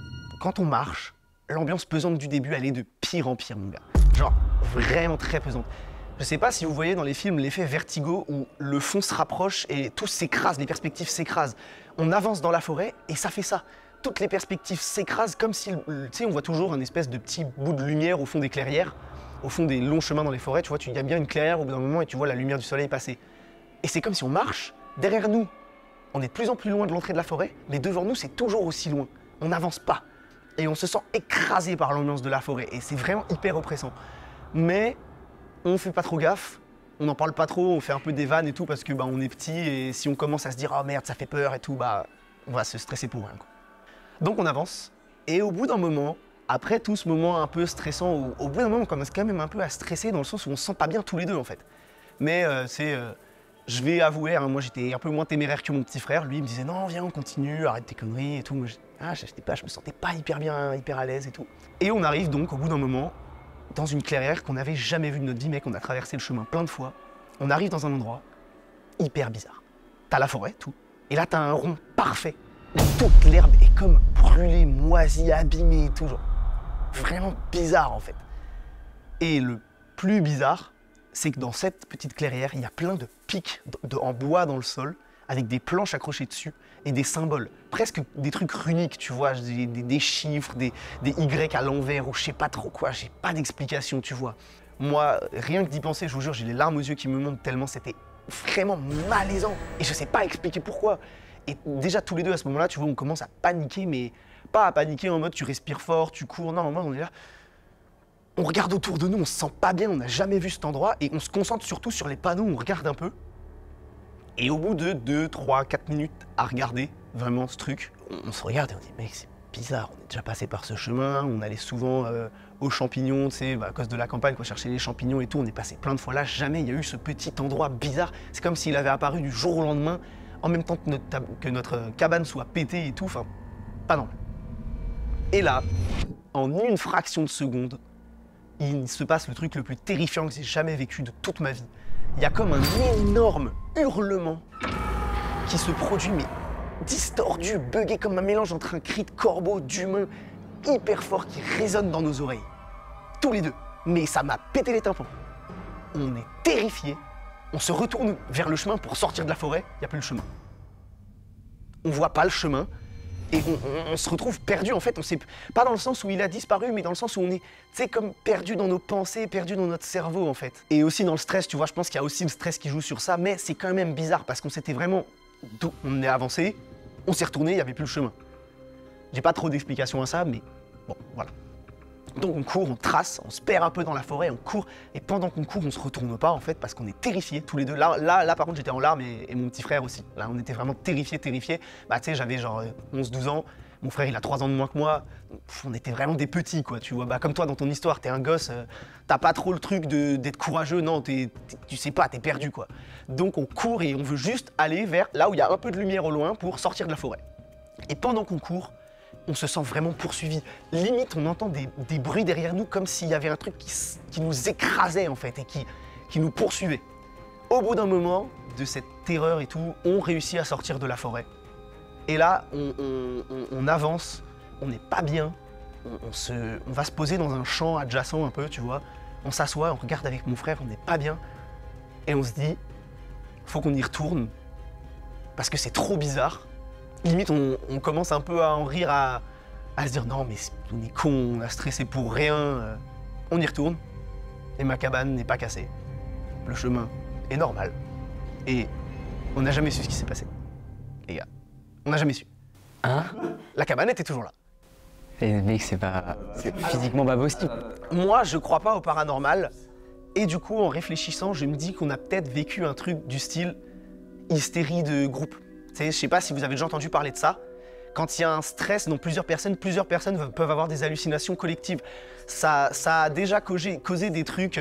quand on marche, l'ambiance pesante du début, elle est de pire en pire, mon gars. Genre, vraiment très pesante. Je sais pas si vous voyez dans les films l'effet vertigo où le fond se rapproche et tout s'écrase, les perspectives s'écrasent. On avance dans la forêt et ça fait ça. Toutes les perspectives s'écrasent comme si, tu sais, on voit toujours un espèce de petit bout de lumière au fond des clairières, au fond des longs chemins dans les forêts, tu vois, il y a bien une clairière au bout d'un moment et tu vois la lumière du soleil passer. Et c'est comme si on marche, derrière nous, on est de plus en plus loin de l'entrée de la forêt, mais devant nous, c'est toujours aussi loin. On n'avance pas. Et on se sent écrasé par l'ambiance de la forêt. Et c'est vraiment hyper oppressant. Mais on fait pas trop gaffe, on n'en parle pas trop, on fait un peu des vannes et tout parce que bah, on est petit et si on commence à se dire « Oh merde, ça fait peur et tout », bah on va se stresser pour rien, quoi. Donc on avance et au bout d'un moment, après tout ce moment un peu stressant, au bout d'un moment on commence quand même un peu à stresser dans le sens où on se sent pas bien tous les deux en fait. Mais je vais avouer, hein, moi j'étais un peu moins téméraire que mon petit frère, lui il me disait « Non viens on continue, arrête tes conneries et tout ». Moi, je me sentais pas hyper bien, hyper à l'aise et tout. Et on arrive donc au bout d'un moment dans une clairière qu'on n'avait jamais vue de notre vie, mec, on a traversé le chemin plein de fois. On arrive dans un endroit hyper bizarre. T'as la forêt, tout. Et là, t'as un rond parfait. Où toute l'herbe est comme brûlée, moisie, abîmée et tout. Genre. Vraiment bizarre, en fait. Et le plus bizarre, c'est que dans cette petite clairière, il y a plein de pics en bois dans le sol, avec des planches accrochées dessus et des symboles, presque des trucs runiques, tu vois, des chiffres, des Y à l'envers ou je sais pas trop quoi, j'ai pas d'explication, tu vois. Moi, rien que d'y penser, je vous jure, j'ai les larmes aux yeux qui me montent tellement c'était vraiment malaisant et je sais pas expliquer pourquoi. Et déjà tous les deux à ce moment-là, tu vois, on commence à paniquer, mais pas à paniquer en mode tu respires fort, tu cours, non, en mode on est là. On regarde autour de nous, on se sent pas bien, on n'a jamais vu cet endroit et on se concentre surtout sur les panneaux, on regarde un peu. Et au bout de 2, 3, 4 minutes à regarder vraiment ce truc, on se regarde et on dit mec c'est bizarre, on est déjà passé par ce chemin, on allait souvent aux champignons, tu sais, à cause de la campagne, quoi, chercher les champignons et tout, on est passé plein de fois là, jamais il y a eu ce petit endroit bizarre, c'est comme s'il avait apparu du jour au lendemain, en même temps que notre cabane soit pétée et tout, enfin, pas normal. Et là, en une fraction de seconde, il se passe le truc le plus terrifiant que j'ai jamais vécu de toute ma vie. Il y a comme un énorme hurlement qui se produit, mais distordu, buggé comme un mélange entre un cri de corbeau, d'humain, hyper fort qui résonne dans nos oreilles. Tous les deux. Mais ça m'a pété les tympans. On est terrifiés. On se retourne vers le chemin pour sortir de la forêt. Il n'y a plus le chemin. On voit pas le chemin. Et on se retrouve perdu en fait, on sait pas dans le sens où il a disparu, mais dans le sens où on est, tu sais, comme perdu dans nos pensées, perdu dans notre cerveau en fait. Et aussi dans le stress, tu vois, je pense qu'il y a aussi le stress qui joue sur ça, mais c'est quand même bizarre parce qu'on s'était vraiment, on est avancé, on s'est retourné, il n'y avait plus le chemin. J'ai pas trop d'explications à ça, mais bon, voilà. Donc on court, on trace, on se perd un peu dans la forêt, on court, et pendant qu'on court, on se retourne pas en fait parce qu'on est terrifiés tous les deux. Là par contre j'étais en larmes et mon petit frère aussi. Là on était vraiment terrifiés. Bah tu sais j'avais genre 11-12 ans, mon frère il a 3 ans de moins que moi, on était vraiment des petits quoi, tu vois. Bah comme toi dans ton histoire, t'es un gosse, t'as pas trop le truc d'être courageux, non, tu sais pas, t'es perdu quoi. Donc on court et on veut juste aller vers là où il y a un peu de lumière au loin pour sortir de la forêt. Et pendant qu'on court, on se sent vraiment poursuivi. Limite, on entend des bruits derrière nous comme s'il y avait un truc qui nous écrasait en fait et qui nous poursuivait. Au bout d'un moment, de cette terreur et tout, on réussit à sortir de la forêt. Et là, on avance, on n'est pas bien, on va se poser dans un champ adjacent un peu, tu vois. On s'assoit, on regarde avec mon frère, on n'est pas bien. Et on se dit, faut qu'on y retourne parce que c'est trop bizarre. Limite, on commence un peu à en rire, à se dire non mais on est con, on a stressé pour rien. On y retourne et ma cabane n'est pas cassée. Le chemin est normal et on n'a jamais su ce qui s'est passé. Les gars, on n'a jamais su. Hein? La cabane était toujours là. Et mec, c'est physiquement pas possible. Moi, je crois pas au paranormal, Et du coup, en réfléchissant, je me dis qu'on a peut-être vécu un truc du style hystérie de groupe. Tu sais, je sais pas si vous avez déjà entendu parler de ça. Quand il y a un stress dans plusieurs personnes peuvent avoir des hallucinations collectives. Ça a déjà causé des trucs...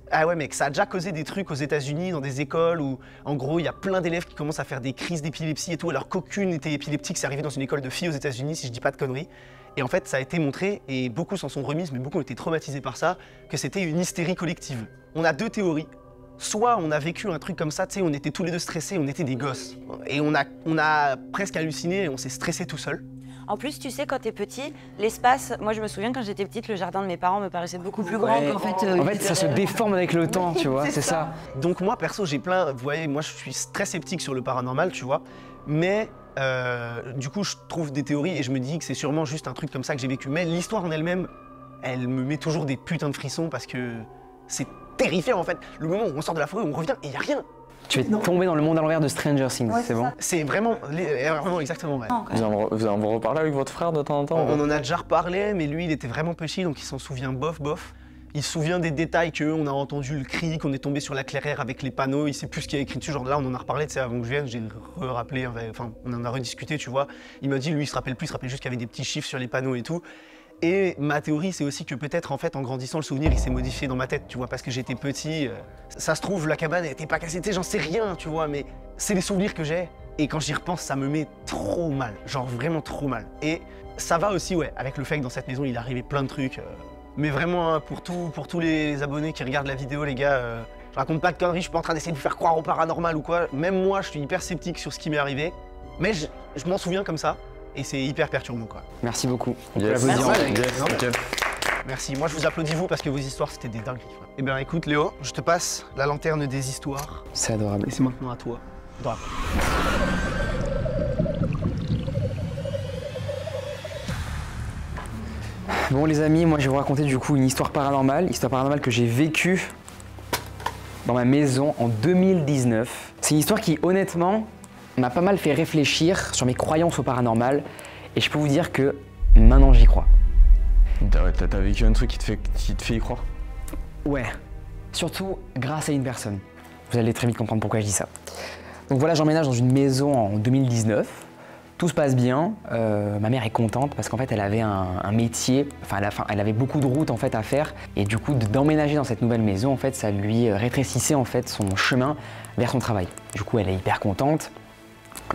Ah ouais mec, ça a déjà causé des trucs aux États-Unis dans des écoles où en gros il y a plein d'élèves qui commencent à faire des crises d'épilepsie et tout alors qu'aucune n'était épileptique. C'est arrivé dans une école de filles aux États-Unis si je dis pas de conneries. Et en fait ça a été montré et beaucoup s'en sont remises mais beaucoup ont été traumatisés par ça que c'était une hystérie collective. On a deux théories. Soit on a vécu un truc comme ça, tu sais, on était tous les deux stressés, on était des gosses et on a presque halluciné et on s'est stressé tout seul. En plus, tu sais, quand t'es petit, l'espace, moi je me souviens quand j'étais petite, le jardin de mes parents me paraissait beaucoup plus grand qu'en fait... En fait, ça se déforme avec le temps, tu vois, c'est ça. Donc moi, perso, vous voyez, moi je suis très sceptique sur le paranormal, tu vois, mais du coup, je trouve des théories et je me dis que c'est sûrement juste un truc comme ça que j'ai vécu. Mais l'histoire en elle-même, elle me met toujours des putains de frissons parce que c'est terrifiant en fait. Le moment où on sort de la forêt, on revient et il n'y a rien. Tu es tombé dans le monde à l'envers de Stranger Things, c'est bon? C'est vraiment exactement vrai. Vous en reparlez avec votre frère de temps en temps? On en a déjà reparlé, mais lui, il était vraiment petit, donc il s'en souvient bof. Il se souvient des détails qu'on a entendu le cri, qu'on est tombé sur la clairière avec les panneaux, il sait plus ce qu'il y a écrit dessus. Genre là, on en a reparlé, tu sais, avant que je vienne, j'ai rappelé, enfin, on en a rediscuté, tu vois. Il m'a dit, lui, il se rappelle plus, il se rappelle juste qu'il y avait des petits chiffres sur les panneaux et tout. Et ma théorie, c'est aussi que peut-être, en fait, en grandissant, le souvenir, il s'est modifié dans ma tête, tu vois, parce que j'étais petit. Ça se trouve, la cabane, elle était pas cassée, j'en sais rien, tu vois, mais c'est les souvenirs que j'ai. Et quand j'y repense, ça me met trop mal, genre vraiment trop mal. Et ça va aussi, ouais, avec le fait que dans cette maison, il est arrivé plein de trucs. Mais vraiment, hein, pour tous les abonnés qui regardent la vidéo, les gars, je raconte pas de conneries, je suis pas en train d'essayer de vous faire croire au paranormal ou quoi. Même moi, je suis hyper sceptique sur ce qui m'est arrivé. Mais je m'en souviens comme ça. Et c'est hyper perturbant, quoi. Merci beaucoup. Merci. Moi, je vous applaudis, vous, parce que vos histoires, c'était des dingueries. Eh bien, écoute, Léo, je te passe la lanterne des histoires. C'est adorable. Et c'est maintenant à toi. Adorable. Bon, les amis, moi, je vais vous raconter du coup une histoire paranormale que j'ai vécue dans ma maison en 2019. C'est une histoire qui, honnêtement, m'a pas mal fait réfléchir sur mes croyances au paranormal et je peux vous dire que maintenant j'y crois. T'as vécu un truc qui te fait y croire? Ouais, surtout grâce à une personne. Vous allez très vite comprendre pourquoi je dis ça. Donc voilà, j'emménage dans une maison en 2019. Tout se passe bien, ma mère est contente parce qu'en fait elle avait un métier, elle avait beaucoup de routes en fait à faire et du coup d'emménager dans cette nouvelle maison en fait ça lui rétrécissait en fait son chemin vers son travail. Du coup elle est hyper contente.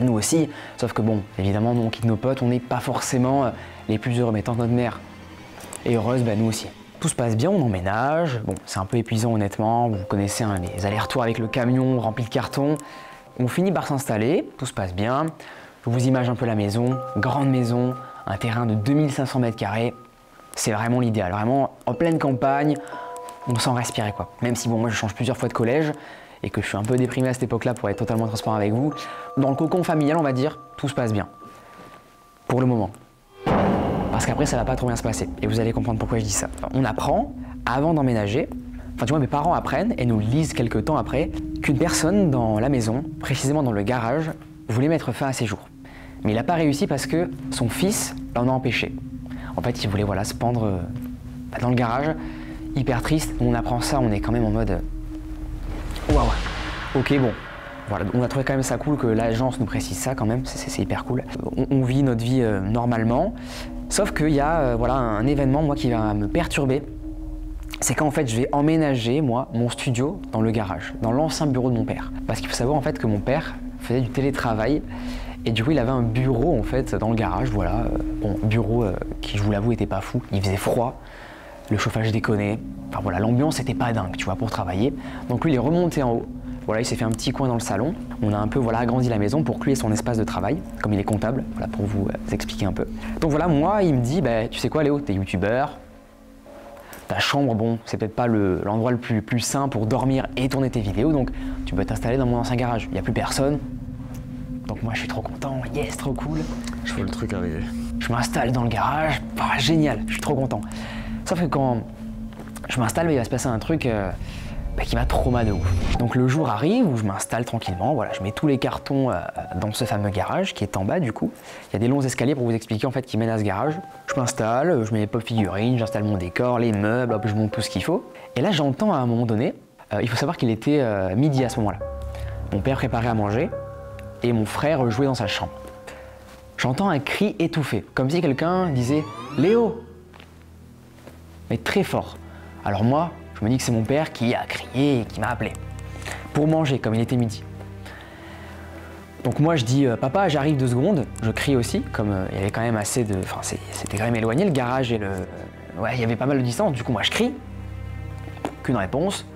Nous aussi, sauf que bon, évidemment, nous on quitte nos potes, on n'est pas forcément les plus heureux, mais tant que notre mère est heureuse, bah nous aussi. Tout se passe bien, on emménage, bon, c'est un peu épuisant honnêtement, vous connaissez hein, les allers-retours avec le camion rempli de cartons. On finit par s'installer, tout se passe bien, je vous imagine un peu la maison, grande maison, un terrain de 2500 m², c'est vraiment l'idéal, vraiment en pleine campagne, on sent respirer quoi. Même si bon, moi je change plusieurs fois de collège, et que je suis un peu déprimé à cette époque-là pour être totalement transparent avec vous, dans le cocon familial, on va dire, tout se passe bien. Pour le moment. Parce qu'après, ça va pas trop bien se passer. Et vous allez comprendre pourquoi je dis ça. On apprend, avant d'emménager, enfin tu vois, mes parents apprennent et nous lisent quelques temps après, qu'une personne dans la maison, précisément dans le garage, voulait mettre fin à ses jours. Mais il n'a pas réussi parce que son fils l'en a empêché. En fait, il voulait voilà, se pendre dans le garage, hyper triste. On apprend ça, on est quand même en mode... Waouh. Ok, bon, voilà, on a trouvé quand même ça cool que l'agence nous précise ça quand même, c'est hyper cool. On vit notre vie normalement, sauf qu'il y a voilà, un événement moi qui va me perturber. C'est qu'en fait je vais emménager moi mon studio dans le garage, dans l'ancien bureau de mon père. Parce qu'il faut savoir en fait que mon père faisait du télétravail et du coup il avait un bureau en fait dans le garage, voilà. Bon, bureau qui je vous l'avoue était pas fou, il faisait froid. Le chauffage déconnait, enfin voilà, l'ambiance était pas dingue, tu vois, pour travailler. Donc lui, il est remonté en haut, voilà, il s'est fait un petit coin dans le salon. On a un peu, voilà, agrandi la maison pour que lui ait son espace de travail, comme il est comptable, voilà, pour vous expliquer un peu. Donc voilà, moi, il me dit, bah, tu sais quoi Léo, t'es youtubeur, ta chambre, bon, c'est peut-être pas l'endroit le plus sain pour dormir et tourner tes vidéos, donc tu peux t'installer dans mon ancien garage, il n'y a plus personne. Donc moi, je suis trop content, yes, trop cool. Je vois le truc arriver. Je m'installe dans le garage, génial, je suis trop content. Sauf que quand je m'installe, il va se passer un truc qui m'a trauma de ouf. Donc le jour arrive où je m'installe tranquillement, voilà, je mets tous les cartons dans ce fameux garage qui est en bas du coup. Il y a des longs escaliers pour vous expliquer en fait qui mènent à ce garage. Je m'installe, je mets mes pop figurines, j'installe mon décor, les meubles, hop, je monte tout ce qu'il faut. Et là j'entends à un moment donné, il faut savoir qu'il était midi à ce moment-là. Mon père préparait à manger et mon frère jouait dans sa chambre. J'entends un cri étouffé, comme si quelqu'un disait « Léo !» mais très fort. Alors moi, je me dis que c'est mon père qui a crié et qui m'a appelé pour manger comme il était midi. Donc moi je dis papa j'arrive 2 secondes, je crie aussi comme il y avait quand même assez de, enfin c'était quand même éloigné le garage et ouais il y avait pas mal de distance, du coup moi je crie, qu'une réponse.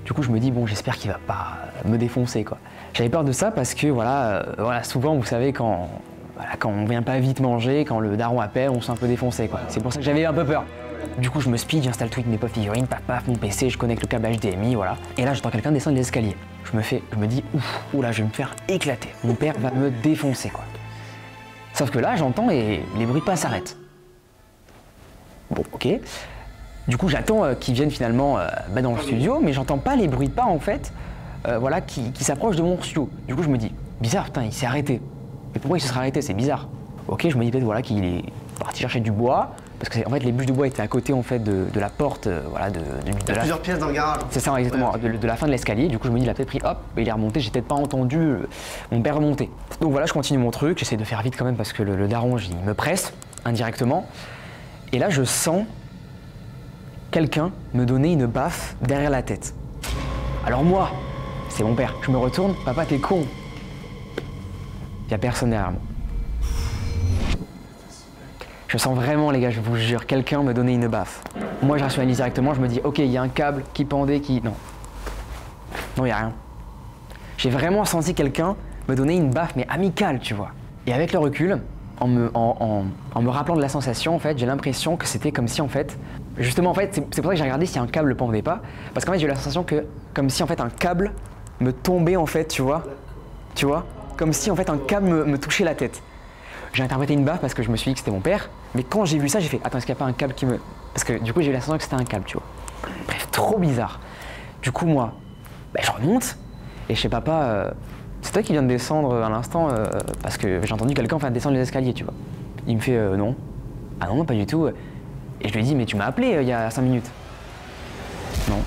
Du coup je me dis bon j'espère qu'il va pas me défoncer quoi. J'avais peur de ça parce que voilà souvent vous savez quand on vient pas vite manger, quand le daron appelle on se sent un peu défoncé quoi. C'est pour ça que j'avais un peu peur. Du coup, je me speed, j'installe tout mes pop figurines, paf, mon PC, je connecte le câble HDMI, voilà. Et là, j'entends quelqu'un descendre les escaliers. Je me dis, oula, je vais me faire éclater. Mon père va me défoncer, quoi. Sauf que là, j'entends et les bruits de pas s'arrêtent. Bon, ok. Du coup, j'attends qu'ils viennent finalement dans le studio, mais j'entends pas les bruits de pas, en fait, voilà, qui s'approchent de mon studio. Du coup, je me dis, bizarre, putain, il s'est arrêté. Mais pourquoi il se serait arrêté? C'est bizarre. Ok, je me dis peut-être voilà, qu'il est parti chercher du bois. Parce que en fait, les bûches de bois étaient à côté en fait de la porte, voilà, de plusieurs pièces dans le garage. C'est ça exactement, ouais. de la fin de l'escalier. Du coup, je me dis, il a peut-être pris, hop, il est remonté. J'ai peut-être pas entendu mon père remonter. Donc voilà, je continue mon truc. J'essaie de faire vite quand même parce que le daron, il me presse indirectement. Et là, je sens quelqu'un me donner une baffe derrière la tête. Alors moi, c'est mon père. Je me retourne, papa, t'es con. Il y a personne derrière moi. Je sens vraiment, les gars, je vous jure, quelqu'un me donnait une baffe. Moi, je rationalise directement, je me dis, ok, il y a un câble qui pendait, Non, il n'y a rien. J'ai vraiment senti quelqu'un me donner une baffe, mais amicale, tu vois. Et avec le recul, en me rappelant de la sensation, en fait, j'ai l'impression que c'était comme si, en fait, justement, en fait, c'est pour ça que j'ai regardé si un câble ne pendait pas, parce qu'en fait, j'ai eu la sensation que, comme si, en fait, un câble me tombait, en fait, tu vois, comme si, en fait, un câble me touchait la tête. J'ai interprété une baffe parce que je me suis dit que c'était mon père, mais quand j'ai vu ça, j'ai fait attends, est-ce qu'il n'y a pas un câble qui me. Parce que du coup, j'ai eu la sensation que c'était un câble, tu vois. Bref, trop bizarre. Du coup, moi, je remonte et chez papa, c'est toi qui viens de descendre à l'instant parce que j'ai entendu quelqu'un descendre les escaliers, tu vois. Il me fait non. Ah non, pas du tout. Et je lui ai dit mais tu m'as appelé il y a 5 minutes. Non.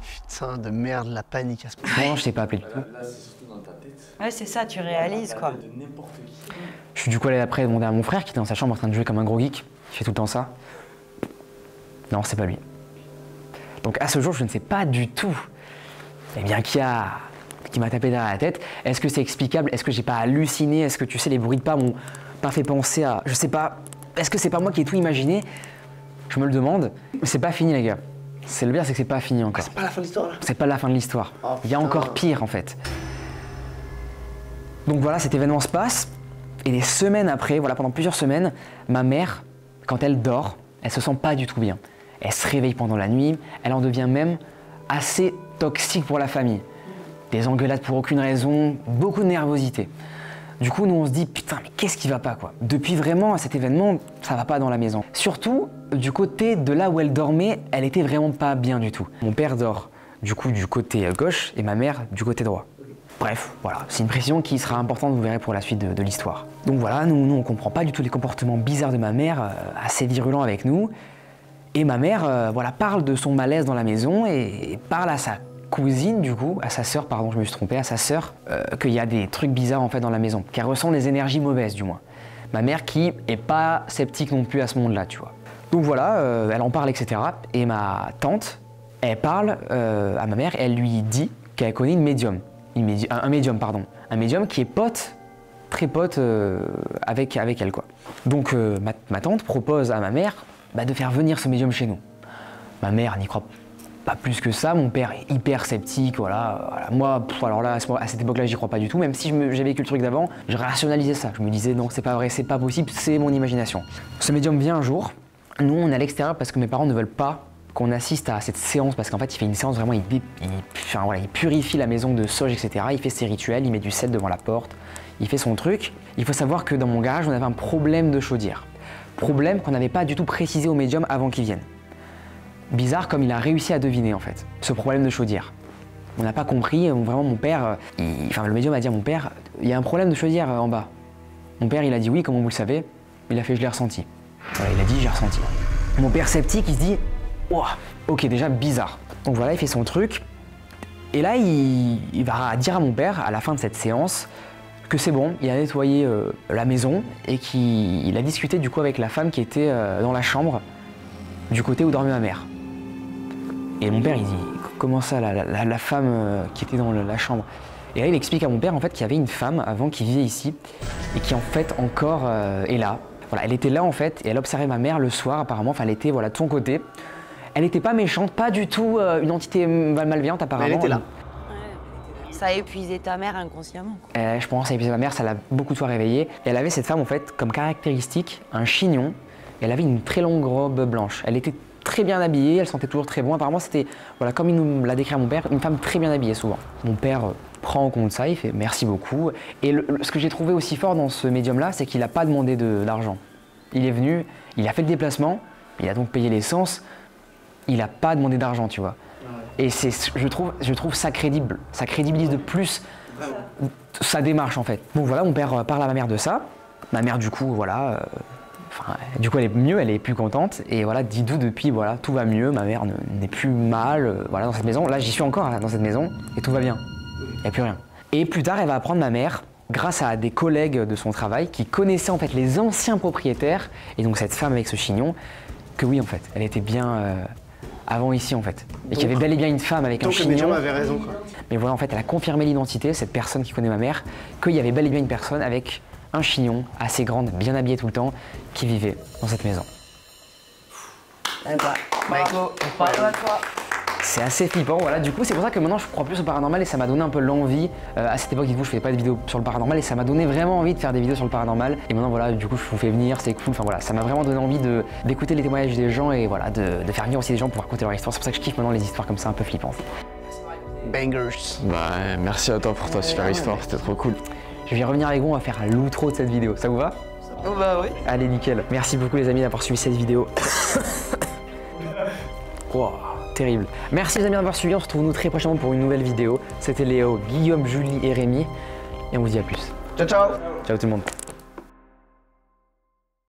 Putain de merde, la panique à ce point. Non, je t'ai pas appelé du tout. Là, c'est surtout dans ta tête. Ouais, c'est ça, tu réalises quoi. De n'importe qui. Je suis du coup allé après demander à mon frère qui était dans sa chambre en train de jouer comme un gros geek. Il fait tout le temps ça. Non, c'est pas lui. Donc à ce jour, je ne sais pas du tout eh bien, qui m'a tapé derrière la tête. Est-ce que c'est explicable? Est-ce que j'ai pas halluciné? Est-ce que tu sais, les bruits de pas m'ont pas fait penser à. Je sais pas. Est-ce que c'est pas moi qui ai tout imaginé? Je me le demande. Mais c'est pas fini, les gars. C'est le pire, c'est que c'est pas fini encore. C'est pas la fin de l'histoire là? C'est pas la fin de l'histoire. Oh, il y a encore pire en fait. Donc voilà, cet événement se passe. Et des semaines après, voilà, pendant plusieurs semaines, ma mère, quand elle dort, elle se sent pas du tout bien. Elle se réveille pendant la nuit, elle en devient même assez toxique pour la famille. Des engueulades pour aucune raison, beaucoup de nervosité. Du coup, nous on se dit putain, mais qu'est-ce qui va pas quoi? Depuis vraiment cet événement, ça va pas dans la maison. Surtout, du côté de là où elle dormait, elle était vraiment pas bien du tout. Mon père dort du coup du côté gauche et ma mère du côté droit. Bref, voilà, c'est une précision qui sera importante, vous verrez, pour la suite de l'histoire. Donc voilà, nous on comprend pas du tout les comportements bizarres de ma mère, assez virulents avec nous. Et ma mère, voilà, parle de son malaise dans la maison et parle à sa cousine, du coup, à sa sœur, pardon, je me suis trompé, à sa sœur, qu'il y a des trucs bizarres en fait dans la maison, qu'elle ressent des énergies mauvaises, du moins. Ma mère qui est pas sceptique non plus à ce monde-là, tu vois. Donc voilà, elle en parle, etc. Et ma tante, elle parle à ma mère, elle lui dit qu'elle connaît une médium. Un médium qui est pote, très pote avec elle quoi. Donc ma tante propose à ma mère de faire venir ce médium chez nous. Ma mère n'y croit pas plus que ça, mon père est hyper sceptique, voilà. Moi, alors là, à cette époque-là, j'y crois pas du tout, même si j'ai vécu le truc d'avant, je rationalisais ça. Je me disais non, c'est pas vrai, c'est pas possible, c'est mon imagination. Ce médium vient un jour, nous on est à l'extérieur parce que mes parents ne veulent pas qu'on assiste à cette séance parce qu'en fait il fait une séance vraiment, il purifie la maison de sauge, etc. Il fait ses rituels, il met du sel devant la porte, il fait son truc. Il faut savoir que dans mon garage on avait un problème de chaudière. Problème qu'on n'avait pas du tout précisé au médium avant qu'il vienne. Bizarre comme il a réussi à deviner en fait, ce problème de chaudière. On n'a pas compris, vraiment mon père, enfin le médium a dit à mon père, il y a un problème de chaudière en bas. Mon père il a dit oui, comment vous le savez? Il a fait je l'ai ressenti. Voilà, il a dit j'ai ressenti. Mon père sceptique il se dit, oh, ok déjà bizarre. Donc voilà, il fait son truc. Et là il va dire à mon père à la fin de cette séance que c'est bon, il a nettoyé la maison et qu'il a discuté du coup avec la femme qui était dans la chambre du côté où dormait ma mère. Et mon père il dit comment ça la femme qui était dans la chambre? Et là il explique à mon père en fait qu'il y avait une femme avant qui vivait ici et qui en fait encore est là. Voilà, elle était là en fait et elle observait ma mère le soir apparemment, enfin elle était voilà, de son côté. Elle n'était pas méchante, pas du tout une entité malveillante apparemment. Mais elle était là. Ça a épuisé ta mère inconsciemment, quoi. Je pense que ça a épuisé ma mère, ça l'a beaucoup de fois réveillée. Et elle avait cette femme en fait comme caractéristique un chignon. Et elle avait une très longue robe blanche. Elle était très bien habillée, elle sentait toujours très bon. Apparemment c'était, voilà, comme il nous l'a décrit à mon père, une femme très bien habillée souvent. Mon père prend en compte ça, il fait merci beaucoup. Et ce que j'ai trouvé aussi fort dans ce médium-là, c'est qu'il n'a pas demandé d'argent. Il est venu, il a fait le déplacement, il a donc payé l'essence, il n'a pas demandé d'argent, tu vois. Et je trouve ça crédible, ça crédibilise de plus sa démarche en fait. Donc voilà, mon père parle à ma mère de ça. Ma mère du coup, voilà, du coup elle est mieux, elle est plus contente. Et voilà, Didou depuis, voilà, tout va mieux, ma mère n'est plus mal, voilà, dans cette maison. Là j'y suis encore dans cette maison et tout va bien, il n'y a plus rien. Et plus tard elle va apprendre ma mère, grâce à des collègues de son travail qui connaissaient en fait les anciens propriétaires, et donc cette femme avec ce chignon, que oui en fait, elle était bien avant ici en fait. Et qu'il y avait bel et bien une femme avec un chignon. Donc le médium avait raison quoi. Mais voilà, en fait, elle a confirmé l'identité, cette personne qui connaît ma mère, qu'il y avait bel et bien une personne avec un chignon, assez grande, bien habillée tout le temps, qui vivait dans cette maison. Bravo à toi. C'est assez flippant, voilà. Du coup, c'est pour ça que maintenant je crois plus au paranormal et ça m'a donné un peu l'envie. À cette époque, je faisais pas de vidéos sur le paranormal et ça m'a donné vraiment envie de faire des vidéos sur le paranormal. Et maintenant, voilà, du coup, je vous fais venir, c'est cool. Enfin voilà, ça m'a vraiment donné envie d'écouter les témoignages des gens et voilà, de faire venir aussi des gens pour raconter leur histoire. C'est pour ça que je kiffe maintenant les histoires comme ça, un peu flippantes. Bangers. Bah, merci à toi pour ta super histoire, c'était trop cool. Je vais revenir avec vous, on va faire un l'outro de cette vidéo. Ça vous va? Oh bah oui. Allez, nickel. Merci beaucoup les amis d'avoir suivi cette vidéo. Wow. Terrible. Merci les amis d'avoir suivi, on se retrouve nous très prochainement pour une nouvelle vidéo. C'était Léo, Guillaume, Julie et Rémi. Et on vous dit à plus. Ciao ciao. Ciao tout le monde.